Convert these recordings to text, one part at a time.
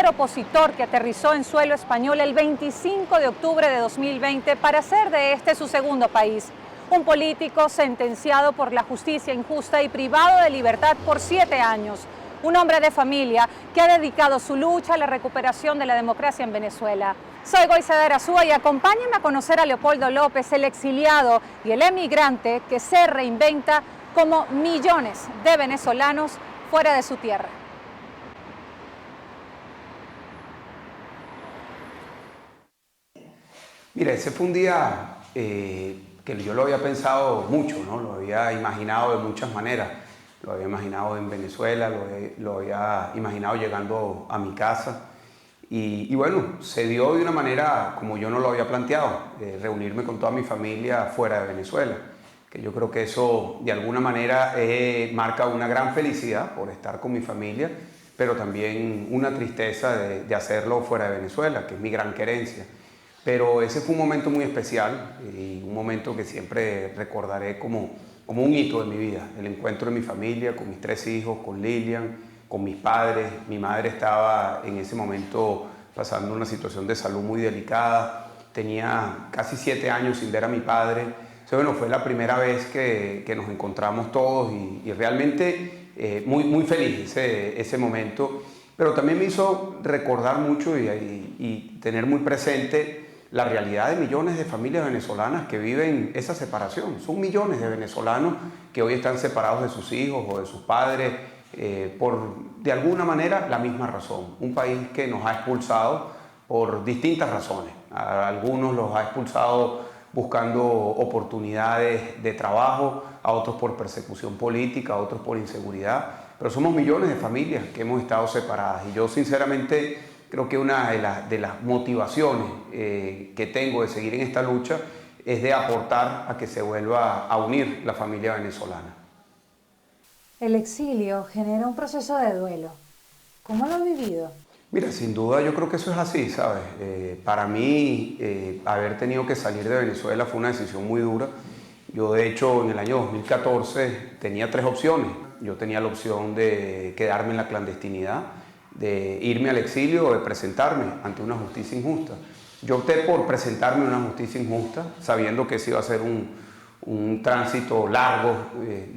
líder opositor que aterrizó en suelo español el 25 de octubre de 2020 para hacer de este su segundo país. Un político sentenciado por la justicia injusta y privado de libertad por 7 años. Un hombre de familia que ha dedicado su lucha a la recuperación de la democracia en Venezuela. Soy Goiza Arazúa y acompáñenme a conocer a Leopoldo López, el exiliado y el emigrante que se reinventa como millones de venezolanos fuera de su tierra. Mira, ese fue un día que yo lo había pensado mucho, ¿no? Lo había imaginado de muchas maneras. Lo había imaginado en Venezuela, lo había imaginado llegando a mi casa. Y bueno, se dio de una manera como yo no lo había planteado, reunirme con toda mi familia fuera de Venezuela. Que yo creo que eso de alguna manera marca una gran felicidad por estar con mi familia, pero también una tristeza de hacerlo fuera de Venezuela, que es mi gran querencia. Pero ese fue un momento muy especial y un momento que siempre recordaré como un hito de mi vida. El encuentro de mi familia, con mis 3 hijos, con Lilian, con mis padres. Mi madre estaba en ese momento pasando una situación de salud muy delicada. Tenía casi 7 años sin ver a mi padre. Entonces, bueno, fue la primera vez que nos encontramos todos y realmente muy feliz ese momento. Pero también me hizo recordar mucho y tener muy presente la realidad de millones de familias venezolanas que viven esa separación. Son millones de venezolanos que hoy están separados de sus hijos o de sus padres por, de alguna manera, la misma razón. Un país que nos ha expulsado por distintas razones. A algunos los ha expulsado buscando oportunidades de trabajo, a otros por persecución política, a otros por inseguridad. Pero somos millones de familias que hemos estado separadas y yo sinceramente creo que una de las motivaciones que tengo de seguir en esta lucha es de aportar a que se vuelva a unir la familia venezolana. El exilio genera un proceso de duelo. ¿Cómo lo ha vivido? Mira, sin duda yo creo que eso es así, ¿sabes? Para mí, haber tenido que salir de Venezuela fue una decisión muy dura. Yo, de hecho, en el año 2014 tenía 3 opciones. Yo tenía la opción de quedarme en la clandestinidad, de irme al exilio o de presentarme ante una justicia injusta. Yo opté por presentarme a una justicia injusta, sabiendo que ese iba a ser un tránsito largo.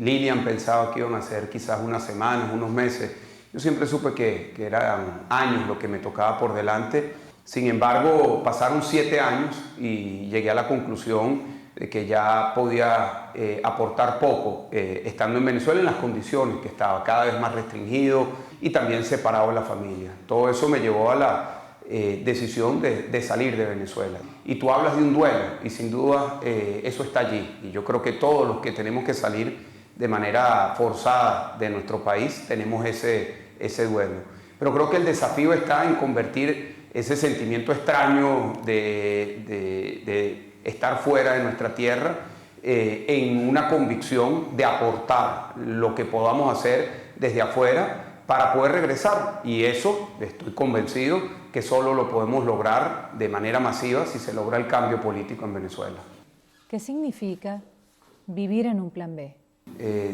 Lilian pensaba que iban a ser quizás unas semanas, unos meses. Yo siempre supe que eran años lo que me tocaba por delante. Sin embargo, pasaron 7 años y llegué a la conclusión de que ya podía aportar poco estando en Venezuela en las condiciones que estaba, cada vez más restringido y también separado de la familia. Todo eso me llevó a la decisión de salir de Venezuela. Y tú hablas de un duelo y sin duda eso está allí. Y yo creo que todos los que tenemos que salir de manera forzada de nuestro país tenemos ese duelo. Pero creo que el desafío está en convertir ese sentimiento extraño de estar fuera de nuestra tierra en una convicción de aportar lo que podamos hacer desde afuera para poder regresar. Y eso estoy convencido que solo lo podemos lograr de manera masiva si se logra el cambio político en Venezuela. ¿Qué significa vivir en un plan B?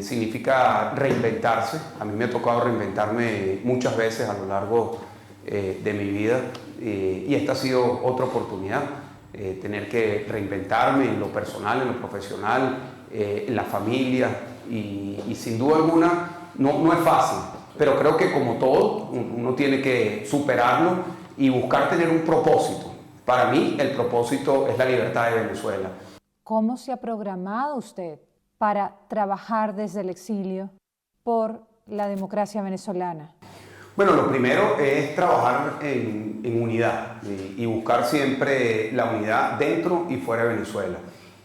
Significa reinventarse. A mí me ha tocado reinventarme muchas veces a lo largo de mi vida y esta ha sido otra oportunidad. Tener que reinventarme en lo personal, en lo profesional, en la familia y sin duda alguna no es fácil, pero creo que como todo uno tiene que superarlo y buscar tener un propósito. Para mí el propósito es la libertad de Venezuela. ¿Cómo se ha programado usted para trabajar desde el exilio por la democracia venezolana? Bueno, lo primero es trabajar en unidad y buscar siempre la unidad dentro y fuera de Venezuela.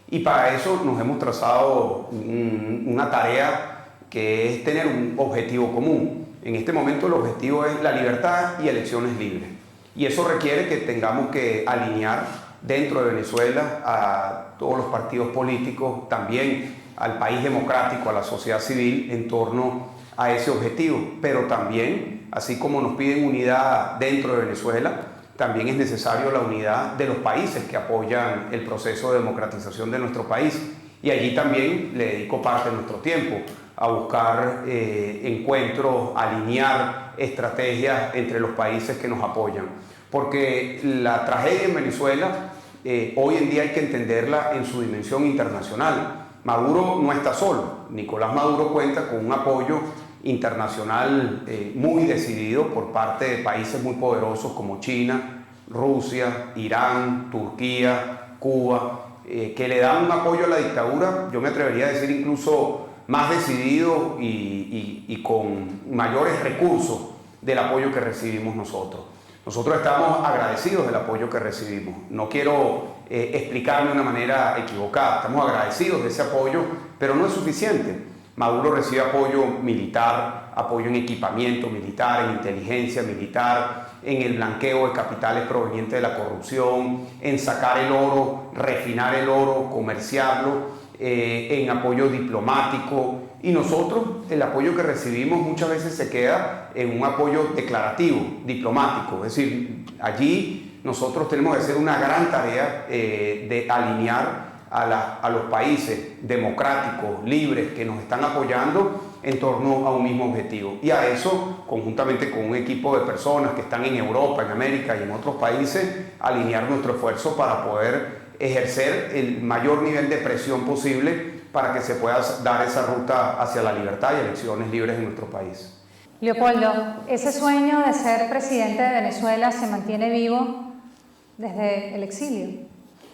Y para eso nos hemos trazado una tarea que es tener un objetivo común. En este momento el objetivo es la libertad y elecciones libres. Y eso requiere que tengamos que alinear dentro de Venezuela a todos los partidos políticos, también al país democrático, a la sociedad civil en torno a ese objetivo, pero también, así como nos piden unidad dentro de Venezuela, también es necesario la unidad de los países que apoyan el proceso de democratización de nuestro país. Y allí también le dedico parte de nuestro tiempo a buscar encuentros, alinear estrategias entre los países que nos apoyan. Porque la tragedia en Venezuela hoy en día hay que entenderla en su dimensión internacional. Maduro no está solo. Nicolás Maduro cuenta con un apoyo internacional muy decidido por parte de países muy poderosos como China, Rusia, Irán, Turquía, Cuba, que le dan un apoyo a la dictadura, yo me atrevería a decir incluso más decidido y con mayores recursos del apoyo que recibimos nosotros. Nosotros estamos agradecidos del apoyo que recibimos. No quiero explicarme de una manera equivocada. Estamos agradecidos de ese apoyo, pero no es suficiente. Maduro recibe apoyo militar, apoyo en equipamiento militar, en inteligencia militar, en el blanqueo de capitales provenientes de la corrupción, en sacar el oro, refinar el oro, comerciarlo, en apoyo diplomático. Y nosotros, el apoyo que recibimos muchas veces se queda en un apoyo declarativo, diplomático. Es decir, allí nosotros tenemos que hacer una gran tarea de alinear a los países democráticos, libres, que nos están apoyando en torno a un mismo objetivo. Y a eso, conjuntamente con un equipo de personas que están en Europa, en América y en otros países, alinear nuestro esfuerzo para poder ejercer el mayor nivel de presión posible para que se pueda dar esa ruta hacia la libertad y elecciones libres en nuestro país. Leopoldo, ese sueño de ser presidente de Venezuela se mantiene vivo desde el exilio.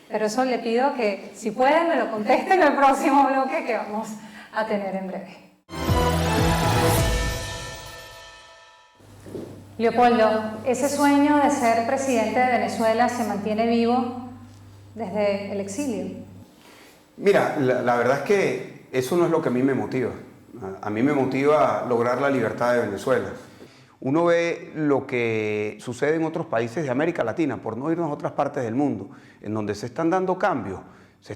Pero eso le pido que, si pueden, me lo contesten en el próximo bloque que vamos a tener en breve. Leopoldo, ese sueño de ser presidente de Venezuela se mantiene vivo desde el exilio. Mira, la verdad es que eso no es lo que a mí me motiva. A mí me motiva lograr la libertad de Venezuela. Uno ve lo que sucede en otros países de América Latina, por no irnos a otras partes del mundo, en donde se están dando cambios. Se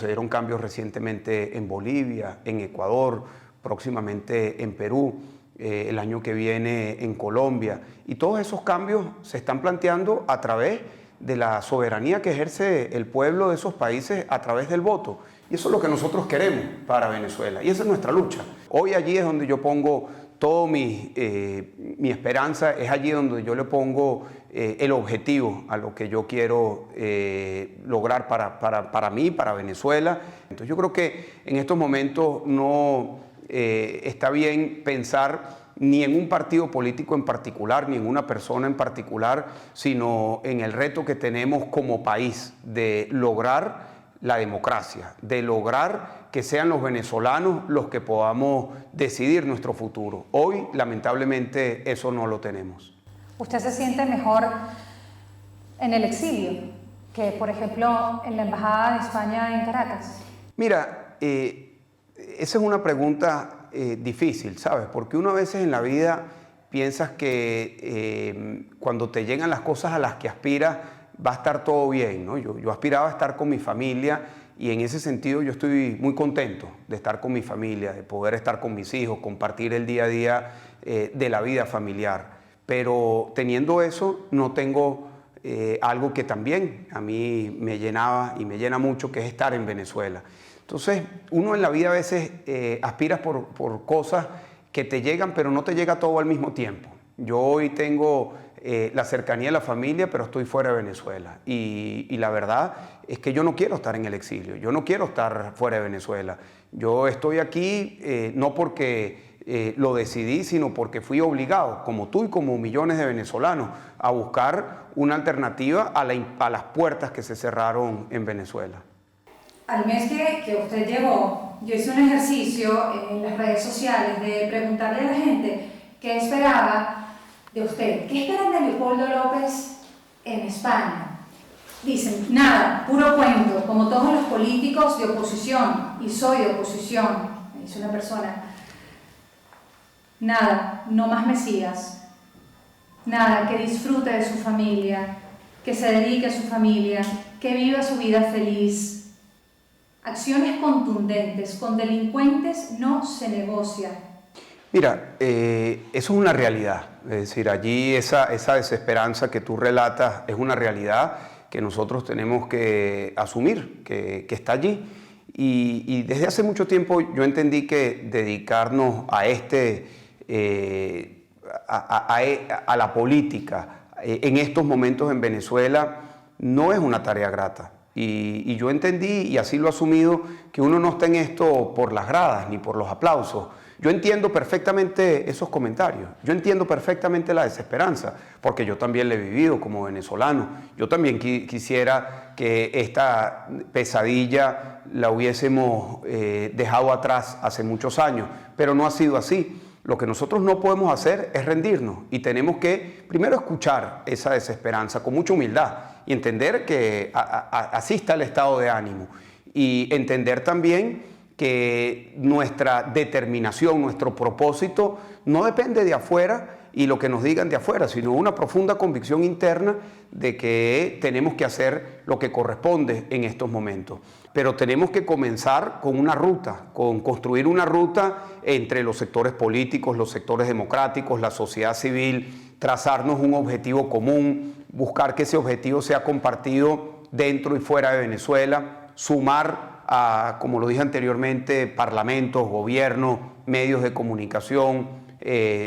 dieron cambios recientemente en Bolivia, en Ecuador, próximamente en Perú, el año que viene en Colombia. Y todos esos cambios se están planteando a través de la soberanía que ejerce el pueblo de esos países a través del voto. Y eso es lo que nosotros queremos para Venezuela. Y esa es nuestra lucha. Hoy allí es donde yo pongo toda mi esperanza, es allí donde yo le pongo el objetivo a lo que yo quiero lograr para mí, para Venezuela. Entonces yo creo que en estos momentos no está bien pensar ni en un partido político en particular, ni en una persona en particular, sino en el reto que tenemos como país de lograr la democracia, de lograr que sean los venezolanos los que podamos decidir nuestro futuro. Hoy, lamentablemente, eso no lo tenemos. ¿Usted se siente mejor en el exilio que, por ejemplo, en la Embajada de España en Caracas? Mira, esa es una pregunta difícil, ¿sabes? Porque uno a veces en la vida piensas que cuando te llegan las cosas a las que aspiras va a estar todo bien, ¿no? Yo aspiraba a estar con mi familia y en ese sentido yo estoy muy contento de estar con mi familia, de poder estar con mis hijos, compartir el día a día de la vida familiar. Pero teniendo eso no tengo algo que también a mí me llenaba y me llena mucho, que es estar en Venezuela. Entonces, uno en la vida a veces aspiras por cosas que te llegan, pero no te llega todo al mismo tiempo. Yo hoy tengo la cercanía de la familia, pero estoy fuera de Venezuela. Y la verdad es que yo no quiero estar en el exilio, yo no quiero estar fuera de Venezuela. Yo estoy aquí no porque lo decidí, sino porque fui obligado, como tú y como millones de venezolanos, a buscar una alternativa a las puertas que se cerraron en Venezuela. Al mes que usted llegó, yo hice un ejercicio en las redes sociales de preguntarle a la gente qué esperaba de usted. ¿Qué esperan de Leopoldo López en España? Dicen, nada, puro cuento, como todos los políticos de oposición, y soy de oposición, me dice una persona. Nada, no más Mesías. Nada, que disfrute de su familia, que se dedique a su familia, que viva su vida feliz. Acciones contundentes, con delincuentes no se negocia. Mira, eso es una realidad, es decir, allí esa desesperanza que tú relatas es una realidad que nosotros tenemos que asumir, que está allí. Y desde hace mucho tiempo yo entendí que dedicarnos a a la política en estos momentos en Venezuela no es una tarea grata. Y yo entendí, y así lo he asumido, que uno no está en esto por las gradas ni por los aplausos. Yo entiendo perfectamente esos comentarios, yo entiendo perfectamente la desesperanza, porque yo también la he vivido como venezolano. Yo también quisiera que esta pesadilla la hubiésemos dejado atrás hace muchos años, pero no ha sido así. Lo que nosotros no podemos hacer es rendirnos y tenemos que primero escuchar esa desesperanza con mucha humildad y entender que así está el estado de ánimo, y entender también que nuestra determinación, nuestro propósito no depende de afuera y lo que nos digan de afuera, sino una profunda convicción interna de que tenemos que hacer lo que corresponde en estos momentos. Pero tenemos que comenzar con una ruta, con construir una ruta entre los sectores políticos, los sectores democráticos, la sociedad civil, trazarnos un objetivo común, buscar que ese objetivo sea compartido dentro y fuera de Venezuela, sumar a, como lo dije anteriormente, parlamentos, gobiernos, medios de comunicación,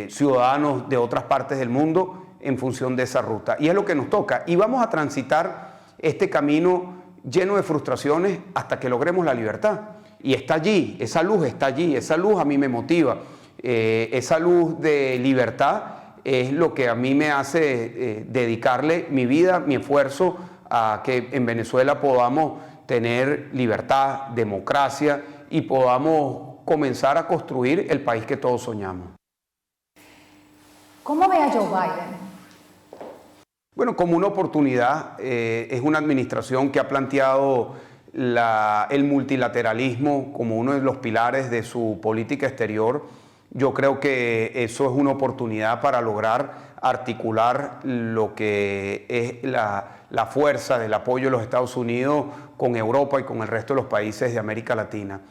ciudadanos de otras partes del mundo en función de esa ruta. Y es lo que nos toca. Y vamos a transitar este camino lleno de frustraciones hasta que logremos la libertad. Y está allí, esa luz está allí, esa luz a mí me motiva. Esa luz de libertad es lo que a mí me hace dedicarle mi vida, mi esfuerzo a que en Venezuela podamos tener libertad, democracia y podamos comenzar a construir el país que todos soñamos. ¿Cómo ve a Joe Biden? Bueno, como una oportunidad. Es una administración que ha planteado el multilateralismo como uno de los pilares de su política exterior. Yo creo que eso es una oportunidad para lograr articular lo que es la fuerza del apoyo de los Estados Unidos con Europa y con el resto de los países de América Latina.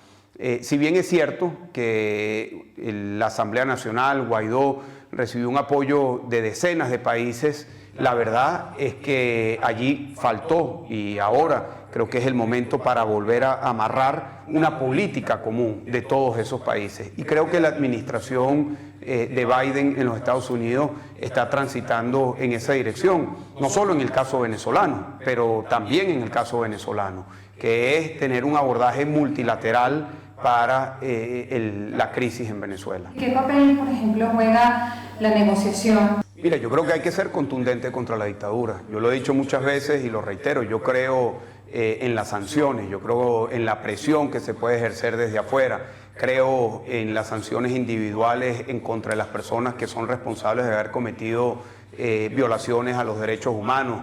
Si bien es cierto que la Asamblea Nacional, Guaidó, recibió un apoyo de decenas de países, la verdad es que allí faltó, y ahora creo que es el momento para volver a amarrar una política común de todos esos países. Y creo que la administración de Biden en los Estados Unidos está transitando en esa dirección, no solo en el caso venezolano, pero también en el caso venezolano, que es tener un abordaje multilateral para la crisis en Venezuela. ¿Qué papel, por ejemplo, juega la negociación? Mira, yo creo que hay que ser contundente contra la dictadura. Yo lo he dicho muchas veces y lo reitero. Yo creo en las sanciones, yo creo en la presión que se puede ejercer desde afuera. Creo en las sanciones individuales en contra de las personas que son responsables de haber cometido violaciones a los derechos humanos,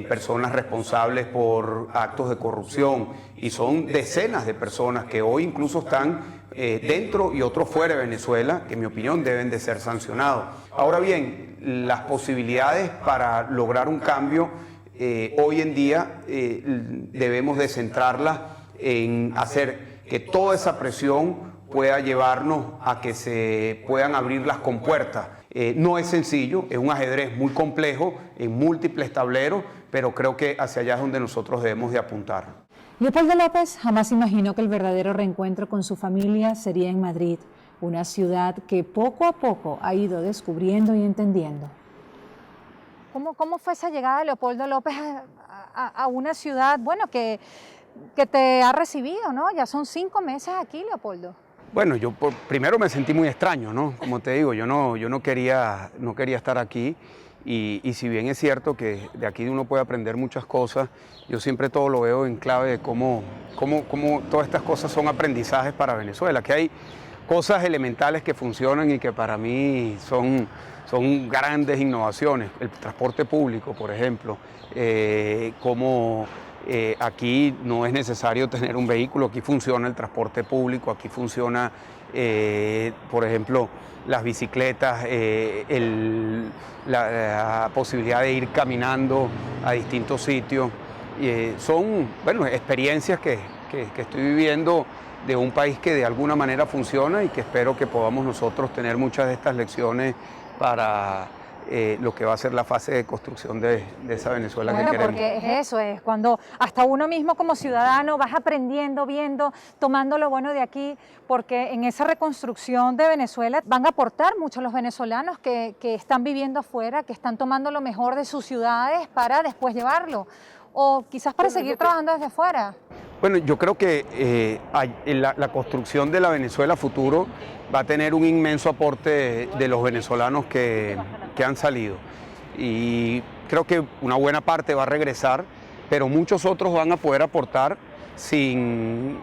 personas responsables por actos de corrupción, y son decenas de personas que hoy incluso están dentro y otros fuera de Venezuela, que en mi opinión deben de ser sancionados. Ahora bien, las posibilidades para lograr un cambio hoy en día debemos de centrarlas en hacer que toda esa presión pueda llevarnos a que se puedan abrir las compuertas. No es sencillo, es un ajedrez muy complejo, en múltiples tableros, pero creo que hacia allá es donde nosotros debemos de apuntar. Leopoldo López jamás imaginó que el verdadero reencuentro con su familia sería en Madrid, una ciudad que poco a poco ha ido descubriendo y entendiendo. ¿Cómo fue esa llegada de Leopoldo López a una ciudad, bueno, que te ha recibido, ¿no? Ya son 5 meses aquí, Leopoldo. Bueno, yo primero me sentí muy extraño, ¿no? Como te digo, yo no quería estar aquí. Y si bien es cierto que de aquí uno puede aprender muchas cosas, yo siempre todo lo veo en clave de cómo todas estas cosas son aprendizajes para Venezuela, que hay cosas elementales que funcionan y que para mí son grandes innovaciones. El transporte público, por ejemplo, aquí no es necesario tener un vehículo, aquí funciona el transporte público, aquí funciona, por ejemplo, las bicicletas, la posibilidad de ir caminando a distintos sitios. Son, bueno, experiencias que estoy viviendo de un país que de alguna manera funciona y que espero que podamos nosotros tener muchas de estas lecciones para lo que va a ser la fase de construcción de esa Venezuela que queremos. Porque eso es, cuando hasta uno mismo como ciudadano vas aprendiendo, viendo, tomando lo bueno de aquí, porque en esa reconstrucción de Venezuela van a aportar mucho los venezolanos que están viviendo afuera, que están tomando lo mejor de sus ciudades para después llevarlo, o quizás para seguir trabajando desde afuera. Bueno, yo creo que la construcción de la Venezuela futuro va a tener un inmenso aporte de los venezolanos que han salido. Y creo que una buena parte va a regresar, pero muchos otros van a poder aportar sin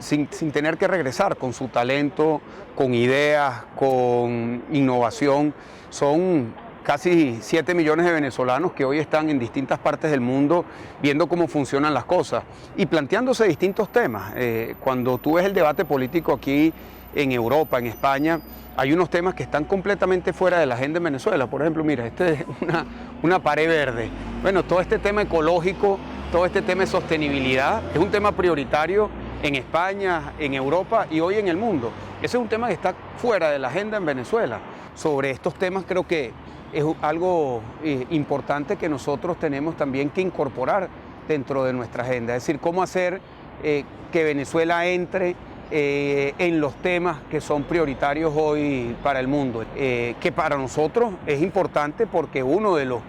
tener que regresar, con su talento, con ideas, con innovación. Son casi 7 millones de venezolanos que hoy están en distintas partes del mundo viendo cómo funcionan las cosas y planteándose distintos temas. Cuando tú ves el debate político aquí en Europa, en España, hay unos temas que están completamente fuera de la agenda en Venezuela. Por ejemplo, mira, este es una pared verde. Bueno, todo este tema ecológico, todo este tema de sostenibilidad es un tema prioritario en España, en Europa y hoy en el mundo. Ese es un tema que está fuera de la agenda en Venezuela. Sobre estos temas creo que es algo importante que nosotros tenemos también que incorporar dentro de nuestra agenda. Es decir, cómo hacer que Venezuela entre en los temas que son prioritarios hoy para el mundo. Que para nosotros es importante porque uno de los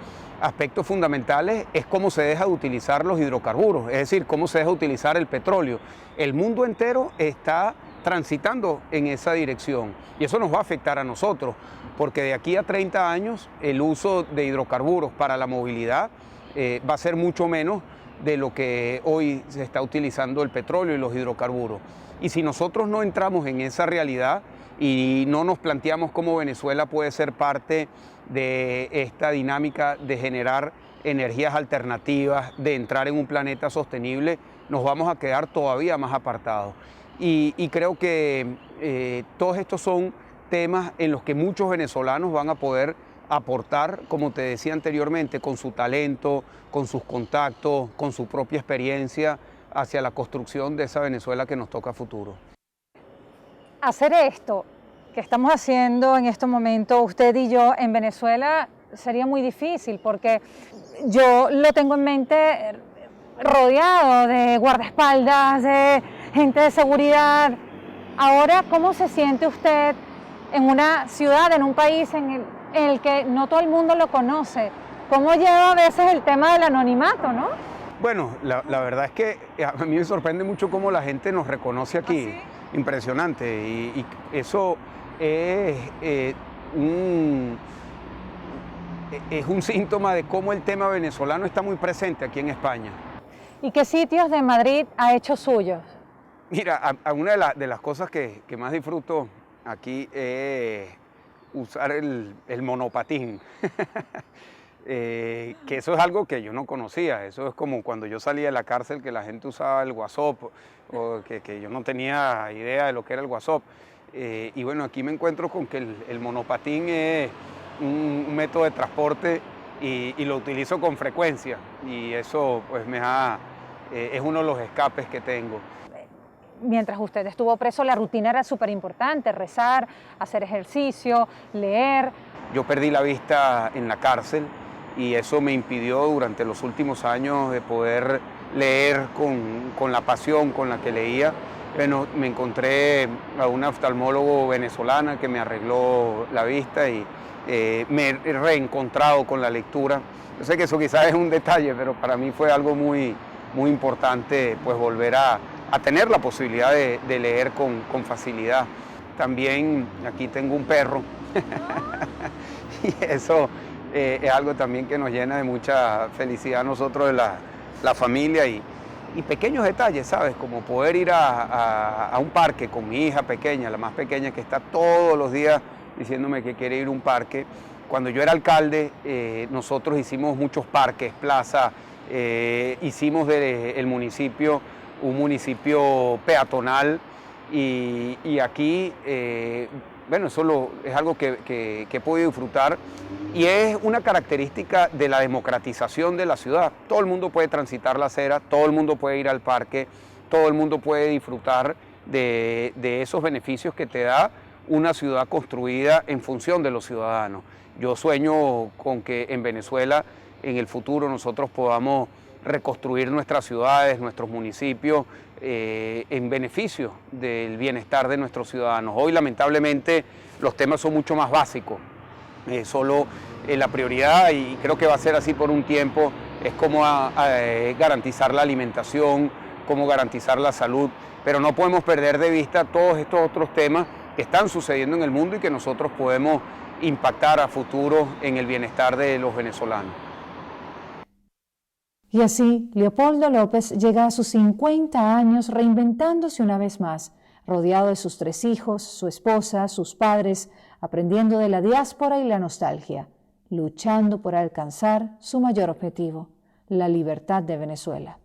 aspectos fundamentales es cómo se deja de utilizar los hidrocarburos, es decir, cómo se deja de utilizar el petróleo. El mundo entero está transitando en esa dirección y eso nos va a afectar a nosotros, porque de aquí a 30 años el uso de hidrocarburos para la movilidad va a ser mucho menos de lo que hoy se está utilizando el petróleo y los hidrocarburos. Y si nosotros no entramos en esa realidad y no nos planteamos cómo Venezuela puede ser parte de esta dinámica de generar energías alternativas, de entrar en un planeta sostenible, nos vamos a quedar todavía más apartados. Y creo que todos estos son temas en los que muchos venezolanos van a poder aportar, como te decía anteriormente, con su talento, con sus contactos, con su propia experiencia hacia la construcción de esa Venezuela que nos toca a futuro. Hacer esto que estamos haciendo en este momento, usted y yo, en Venezuela, sería muy difícil porque yo lo tengo en mente rodeado de guardaespaldas, de gente de seguridad. Ahora, ¿cómo se siente usted en una ciudad, en un país en el que no todo el mundo lo conoce? ¿Cómo lleva a veces el tema del anonimato, no? Bueno, la verdad es que a mí me sorprende mucho cómo la gente nos reconoce aquí. ¿Ah, sí? Impresionante. Y eso es un síntoma de cómo el tema venezolano está muy presente aquí en España. ¿Y qué sitios de Madrid ha hecho suyos? Mira, una de las cosas que más disfruto aquí es usar el monopatín. Que eso es algo que yo no conocía. Eso es como cuando yo salía de la cárcel, que la gente usaba el WhatsApp, o que yo no tenía idea de lo que era el WhatsApp. Y bueno, aquí me encuentro con que el monopatín es un método de transporte y lo utilizo con frecuencia. Y eso pues es uno de los escapes que tengo. Mientras usted estuvo preso, la rutina era súper importante: rezar, hacer ejercicio, leer. Yo perdí la vista en la cárcel y eso me impidió durante los últimos años de poder leer con la pasión con la que leía. Bueno, me encontré a una oftalmólogo venezolana que me arregló la vista y me he reencontrado con la lectura. Yo sé que eso quizás es un detalle, pero para mí fue algo muy, muy importante, pues volver a tener la posibilidad de leer con facilidad. También aquí tengo un perro y eso es algo también que nos llena de mucha felicidad a nosotros, de la familia y pequeños detalles, ¿sabes? Como poder ir a un parque con mi hija pequeña, la más pequeña, que está todos los días diciéndome que quiere ir a un parque. Cuando yo era alcalde, nosotros hicimos muchos parques, plazas, hicimos del municipio un municipio peatonal y aquí, bueno, eso es algo que he podido disfrutar y es una característica de la democratización de la ciudad. Todo el mundo puede transitar la acera, todo el mundo puede ir al parque, todo el mundo puede disfrutar de esos beneficios que te da una ciudad construida en función de los ciudadanos. Yo sueño con que en Venezuela, en el futuro, nosotros podamos reconstruir nuestras ciudades, nuestros municipios, en beneficio del bienestar de nuestros ciudadanos. Hoy, lamentablemente, los temas son mucho más básicos. Solo la prioridad, y creo que va a ser así por un tiempo, es cómo garantizar la alimentación, cómo garantizar la salud, pero no podemos perder de vista todos estos otros temas que están sucediendo en el mundo y que nosotros podemos impactar a futuro en el bienestar de los venezolanos. Y así, Leopoldo López llega a sus 50 años reinventándose una vez más, rodeado de sus 3 hijos, su esposa, sus padres, aprendiendo de la diáspora y la nostalgia, luchando por alcanzar su mayor objetivo, la libertad de Venezuela.